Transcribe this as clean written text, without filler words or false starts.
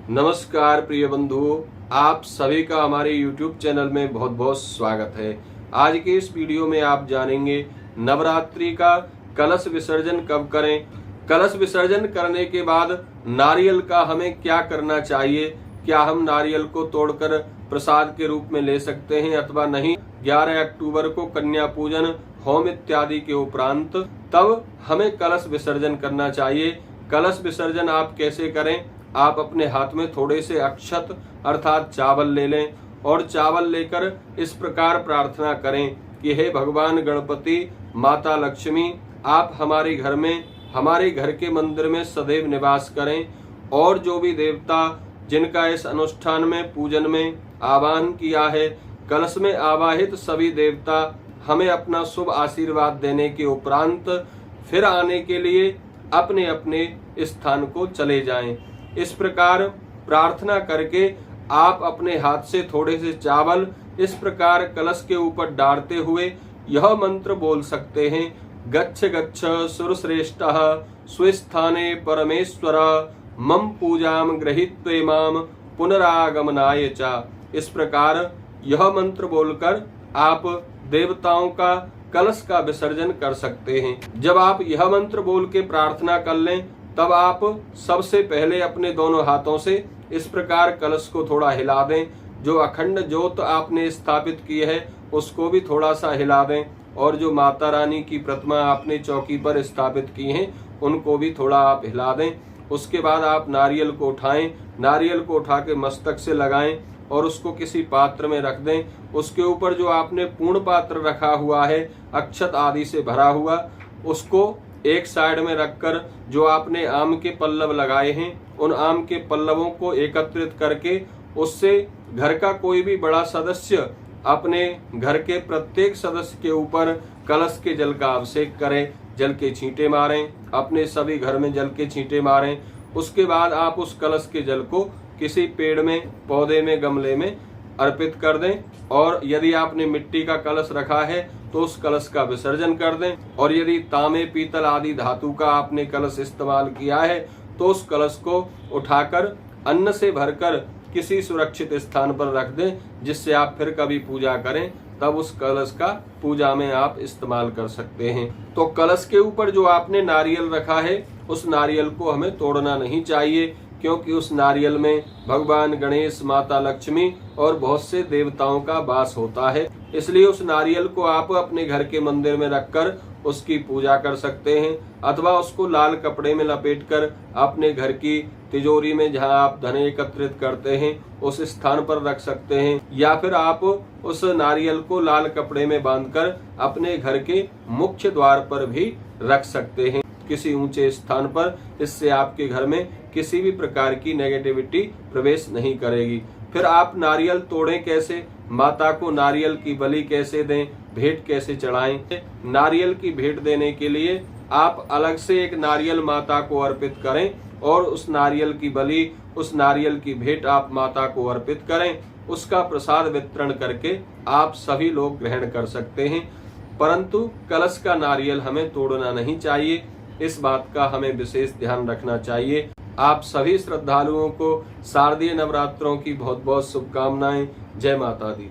नमस्कार प्रिय बंधुओं, आप सभी का हमारे YouTube चैनल में बहुत बहुत स्वागत है। आज के इस वीडियो में आप जानेंगे नवरात्रि का कलश विसर्जन कब करें, कलश विसर्जन करने के बाद नारियल का हमें क्या करना चाहिए, क्या हम नारियल को तोड़कर प्रसाद के रूप में ले सकते हैं अथवा नहीं। 11 अक्टूबर को कन्या पूजन होम इत्यादि के उपरांत तब हमें कलश विसर्जन करना चाहिए। कलश विसर्जन आप कैसे करें? आप अपने हाथ में थोड़े से अक्षत अर्थात चावल ले लें और चावल लेकर इस प्रकार प्रार्थना करें कि हे भगवान गणपति, माता लक्ष्मी, आप हमारे घर में, हमारे घर के मंदिर में सदैव निवास करें और जो भी देवता जिनका इस अनुष्ठान में पूजन में आवाहन किया है, कलश में आवाहित सभी देवता हमें अपना शुभ आशीर्वाद देने के उपरांत फिर आने के लिए अपने अपने स्थान को चले जाएं। इस प्रकार प्रार्थना करके आप अपने हाथ से थोड़े से चावल इस प्रकार कलश के ऊपर डालते हुए यह मंत्र बोल सकते हैं, गच्छ गच्छ सुरश्रेष्ठः स्वस्थाने परमेश्वर मम पूजाम गृहीत्वे माम पुनरागमनाय च। इस प्रकार यह मंत्र बोलकर आप देवताओं का कलश का विसर्जन कर सकते हैं। जब आप यह मंत्र बोल के प्रार्थना कर लें तब आप सबसे पहले अपने दोनों हाथों से इस प्रकार कलश को थोड़ा हिला दें। जो अखंड ज्योत आपने स्थापित की है उसको भी थोड़ा सा हिला दें और जो माता रानी की प्रतिमा आपने चौकी पर स्थापित की है उनको भी थोड़ा आप हिला दें। उसके बाद आप नारियल को उठाएं, नारियल को उठा के मस्तक से लगाएं और उसको किसी पात्र में रख दें। उसके ऊपर जो आपने पूर्ण पात्र रखा हुआ है अक्षत आदि से भरा हुआ, उसको एक साइड में रखकर जो आपने आम के पल्लव लगाए हैं उन आम के पल्लवों को एकत्रित करके उससे घर का कोई भी बड़ा सदस्य अपने घर के प्रत्येक सदस्य के ऊपर कलश के जल का अभिषेक करें, जल के छींटे मारें, अपने सभी घर में जल के छींटे मारें। उसके बाद आप उस कलश के जल को किसी पेड़ में, पौधे में, गमले में अर्पित कर दें और यदि आपने मिट्टी का कलश रखा है तो उस कलश का विसर्जन कर दें और यदि तांबे, पीतल आदि धातु का आपने कलश इस्तेमाल किया है तो उस कलश को उठाकर अन्न से भरकर किसी सुरक्षित स्थान पर रख दें, जिससे आप फिर कभी पूजा करें तब उस कलश का पूजा में आप इस्तेमाल कर सकते हैं। तो कलश के ऊपर जो आपने नारियल रखा है उस नारियल को हमें तोड़ना नहीं चाहिए, क्योंकि उस नारियल में भगवान गणेश, माता लक्ष्मी और बहुत से देवताओं का वास होता है। इसलिए उस नारियल को आप अपने घर के मंदिर में रखकर उसकी पूजा कर सकते हैं अथवा उसको लाल कपड़े में लपेटकर अपने घर की तिजोरी में जहां आप धन एकत्रित करते हैं उस स्थान पर रख सकते हैं, या फिर आप उस नारियल को लाल कपड़े में बांधकर अपने घर के मुख्य द्वार पर भी रख सकते हैं, किसी ऊंचे स्थान पर। इससे आपके घर में किसी भी प्रकार की नेगेटिविटी प्रवेश नहीं करेगी। फिर आप नारियल तोड़ें कैसे, माता को नारियल की बलि कैसे दें, भेंट कैसे चढ़ाएं। नारियल की भेंट देने के लिए आप अलग से एक नारियल माता को अर्पित करें और उस नारियल की बलि, उस नारियल की भेंट आप माता को अर्पित करें। उसका प्रसाद वितरण करके आप सभी लोग ग्रहण कर सकते हैं, परंतु कलश का नारियल हमें तोड़ना नहीं चाहिए। इस बात का हमें विशेष ध्यान रखना चाहिए। आप सभी श्रद्धालुओं को शारदीय नवरात्रों की बहुत बहुत शुभकामनाएं। जय माता दी।